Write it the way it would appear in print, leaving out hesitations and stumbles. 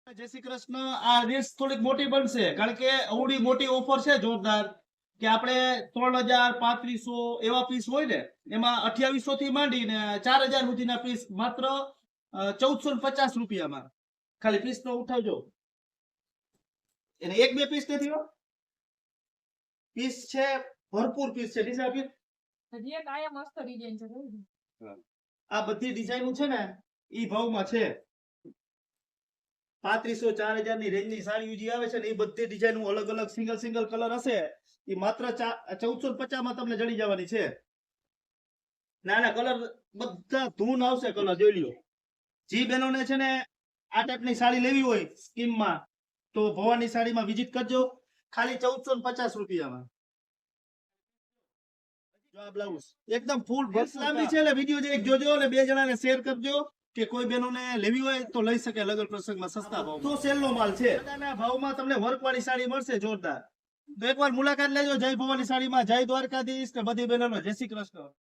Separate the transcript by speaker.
Speaker 1: જય શ્રી કૃષ્ણ। આ રીલ્સ થોડીક મોટી બનશે કારણ કે અવડી મોટી ઓફર છે જોરદાર કે આપણે 3000 3500 એવા પીસ હોય ને એમાં 2800 થી માંડીને 4000 સુધીના પીસ માત્ર 1450 રૂપિયામાં ખાલી પીસ નો ઉઠાવજો। એને એક બે પીસ નથી હો, પીસ છે ભરપૂર પીસ છે। ડીસા પીસ
Speaker 2: હજી એક આયા મસ્ત ડિઝાઇન છે જોયું?
Speaker 1: આ બધી ડિઝાઇનો છે ને ઈ ભાવમાં છે। 3500 4000 ની રેન્જ ની સાડી જે આવે છે ને એ બધી ડિઝાઇન અલગ અલગ સિંગલ કલર હશે એ માત્ર 1450 માં તમને જડી જવાની છે। નાના કલર બધા ધૂન આવશે કલર જોઈ લ્યો। જી બહેનોને છે ને આ ટાઈપની સાડી લેવી હોય સ્કીમમાં તો ભવાની સાડીમાં વિઝિટ કરજો ખાલી 1450 રૂપિયામાં। જો આ બ્લાઉઝ એકદમ ફૂલ ભસ લાંબી છે એટલે વિડિયો જે એક જોજો અને બે જણાને શેર કરજો કે કોઈ બહેનોને લેવી હોય તો લઈ શકે લગન પ્રસંગમાં સસ્તા ભાવમાં। તો સેલ નો માલ છે, બધાના ભાવમાં તમને વર્ક વાળી સાડી મળશે જોરદાર। તો એકવાર મુલાકાત લેજો જય ભવાની સાડીમાં। જય દ્વારકાધીશ ને બધી બહેનોને જય શ્રી કૃષ્ણ।